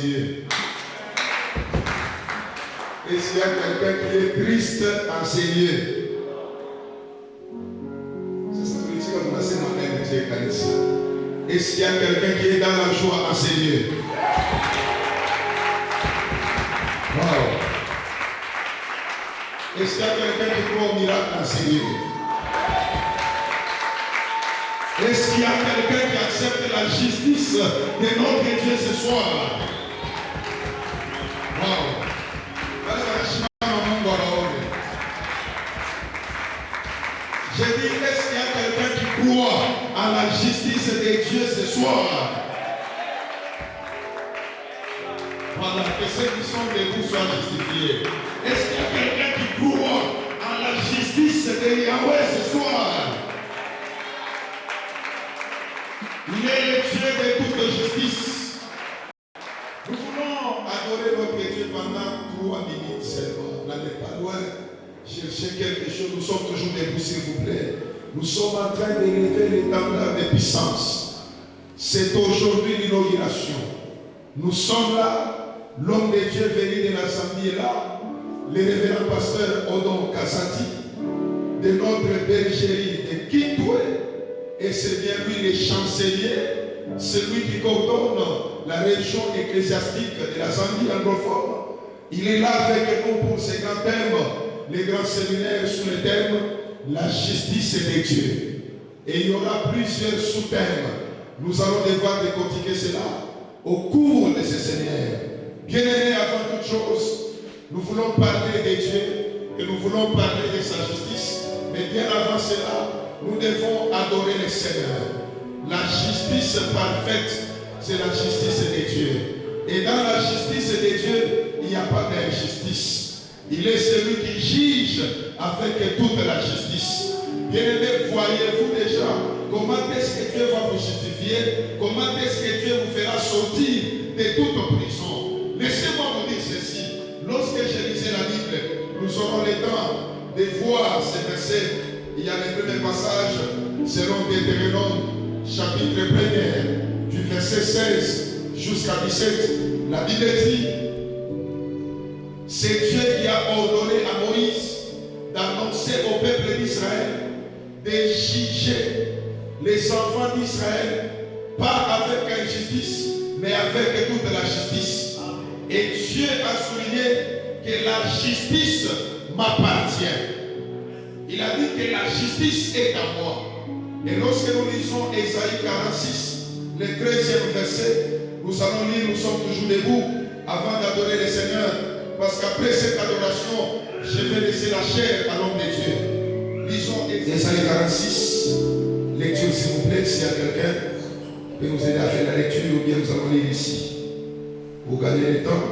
enseigner. Et s'il y a quelqu'un qui est triste, enseigner. C'est ça que je dis quand on a ces matin de Dieu Eucharistie. Et s'il y a quelqu'un qui est dans la joie, enseigner. Wow. Et s'il y a quelqu'un qui croit au miracle, enseigner. Est-ce qu'il y a quelqu'un qui accepte la justice de notre Dieu ce soir? Wow. J'ai dit, est-ce qu'il y a quelqu'un qui croit à la justice de Dieu ce soir? Voilà, que ceux qui sont debout soient justifiés. Est-ce qu'il y a quelqu'un qui croit à la justice de Yahweh ce soir? Il est le Dieu de toute justice. Nous voulons adorer notre Dieu pendant 3 minutes seulement. N'allez pas loin. Cherchez quelque chose. Nous sommes toujours debout, s'il vous plaît. Nous sommes en train d'élever l'étendard de puissance. C'est aujourd'hui l'inauguration. Nous sommes là. L'homme de Dieu venu de l'Assemblée est là. Le révérend pasteur Odon Kassati de notre bergerie de Kitwe. Et c'est bien lui le chancelier, celui qui coordonne la région ecclésiastique de la Zambie anglophone. Il est là avec nous pour ces grands thèmes, les grands séminaires sur le thème la justice de Dieu. Et il y aura plusieurs sous-thèmes. Nous allons devoir décortiquer cela au cours de ces séminaires. Bien-aimés, avant toute chose, nous voulons parler de Dieu et nous voulons parler de sa justice. Mais bien avant cela, nous devons adorer le Seigneur. La justice parfaite, c'est la justice de Dieu. Et dans la justice de Dieu, il n'y a pas d'injustice. Il est celui qui juge avec toute la justice. Bien-aimés, voyez-vous déjà comment est-ce que Dieu va vous justifier? Comment est-ce que Dieu vous fera sortir de toute prison? Laissez-moi vous dire ceci. Lorsque je lisais la Bible, nous aurons le temps de voir ces versets. Il y a le premier passage, selon Deutéronome, chapitre 1er, du verset 16 jusqu'à 17. La Bible dit, c'est Dieu qui a ordonné à Moïse d'annoncer au peuple d'Israël de juger les enfants d'Israël, pas avec injustice, mais avec toute la justice. Et Dieu a souligné que la justice m'appartient. Il a dit que la justice est à moi. Et lorsque nous lisons Ésaïe 46, le 13e verset, nous allons lire, nous sommes toujours debout avant d'adorer le Seigneur. Parce qu'après cette adoration, je vais laisser la chair à l'homme de Dieu. Lisons Ésaïe 46. Lecture s'il vous plaît, s'il y a quelqu'un qui peut nous aider à faire la lecture, ou bien nous allons lire ici. Pour gagner le temps.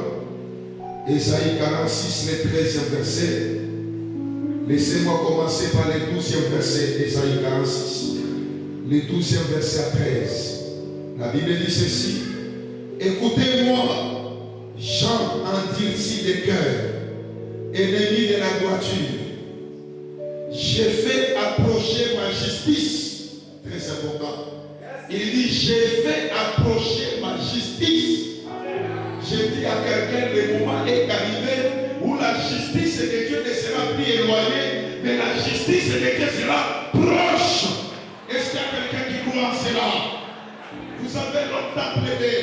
Ésaïe 46, le 13e verset. Laissez-moi commencer par le 12e verset d'Ésaïe 46. Le 12e verset à 13. La Bible dit ceci. Écoutez-moi, gens endurcis de cœur, ennemis de la droiture. J'ai fait approcher ma justice. Très important. Il dit, j'ai fait approcher ma justice. J'ai dit à quelqu'un, le moment est arrivé où la justice de Dieu ne sera plus éloignée, mais la justice de Dieu sera proche. Est-ce qu'il y a quelqu'un qui croit en cela? Vous avez longtemps plaidé,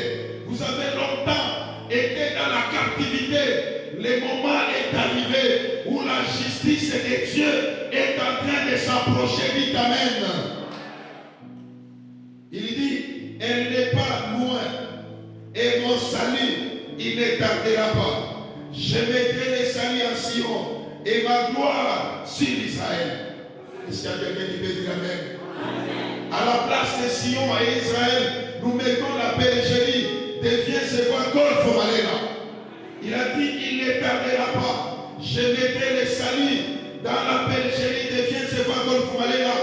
vous avez longtemps été dans la captivité. Le moment est arrivé où la justice de Dieu est en train de s'approcher. Dites amen. Il dit, elle n'est pas loin. Et mon salut, il ne tardera pas. Je mettrai les saluts en Sion et ma gloire sur Israël. Est-ce qu'il y a quelqu'un qui peut dire amen? À la place de Sion et Israël, nous mettons la bergerie des vieux évêques Golfe Maléna. Il a dit, il ne tardera pas. Je mettrai les saluts dans la bergerie des vieux évêques Golfe Maléna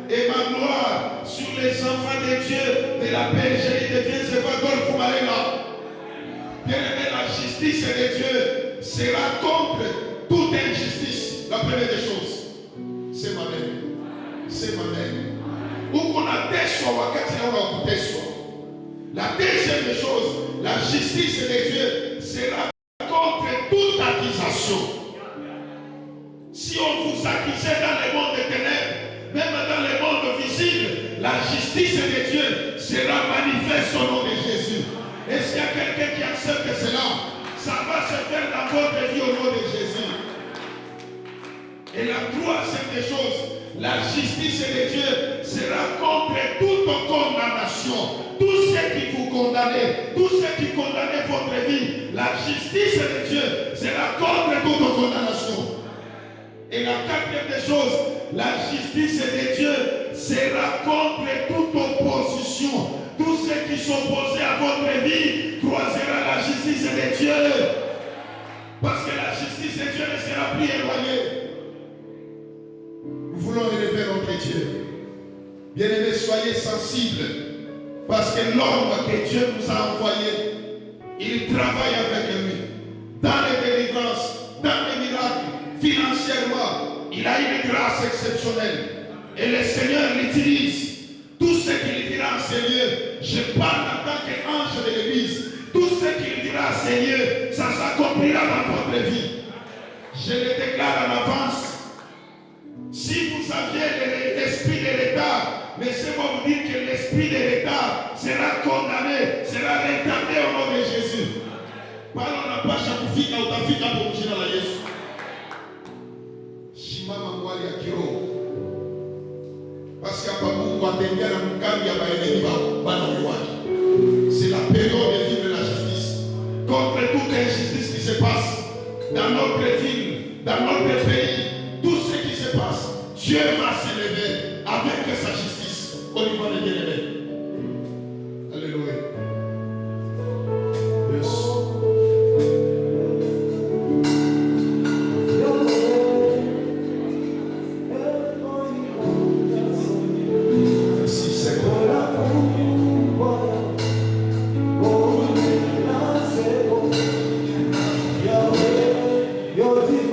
et ma gloire sur les enfants de Dieu de la bergerie des vieux évêques Golfe Maléna. Bien-aimé, la justice de Dieu sera contre toute injustice. La première des choses, c'est ma mère. C'est ma mère. Où qu'on a des choix, la deuxième chose, la justice de Dieu sera contre toute accusation. Si on vous accusait dans le monde des ténèbres, même dans le monde visible, la justice de Dieu sera manifeste au nom de Jésus. Est-ce qu'il y a quelqu'un qui accepte cela? Ça va se faire dans votre vie au nom de Jésus. Et la troisième des choses, la justice de Dieu sera contre toute condamnation. Tous ceux qui vous condamnent, tous ceux qui condamnent votre vie, la justice de Dieu sera contre toute condamnation. Et la quatrième des choses, la justice de Dieu sera contre toute opposition. Tous ceux qui sont opposés à votre vie croiseront la justice de Dieu. Parce que la justice de Dieu ne sera plus éloignée. Nous voulons élever notre Dieu. Bien-aimés, soyez sensibles. Parce que l'homme que Dieu nous a envoyé, il travaille avec lui. Dans les délivrances, dans les miracles, financièrement, il a une grâce exceptionnelle. Et le Seigneur l'utilise. Tout ce qu'il dira en ces lieux, je parle en tant qu'ange de l'Église. Tout ce qu'il dira en ces lieux, ça s'accomplira dans votre vie. Je le déclare en avance. Si vous aviez l'esprit de retard, laissez-moi vous dire que l'esprit de retard sera condamné, sera retardé au nom de Jésus. Parlons na pasha kufika utafika kwa jina la Yesu. Shimama mwali ya kiroho. Parce qu'à Mungu atembea na mkambi ya baenemi bana uwaki. C'est la période de vivre la justice. Contre toute injustice qui se passe dans notre ville, dans notre pays, tout ce qui se passe, Dieu va s'élever avec sa justice au niveau des bien-aimés. Alléluia. Yes. Your divine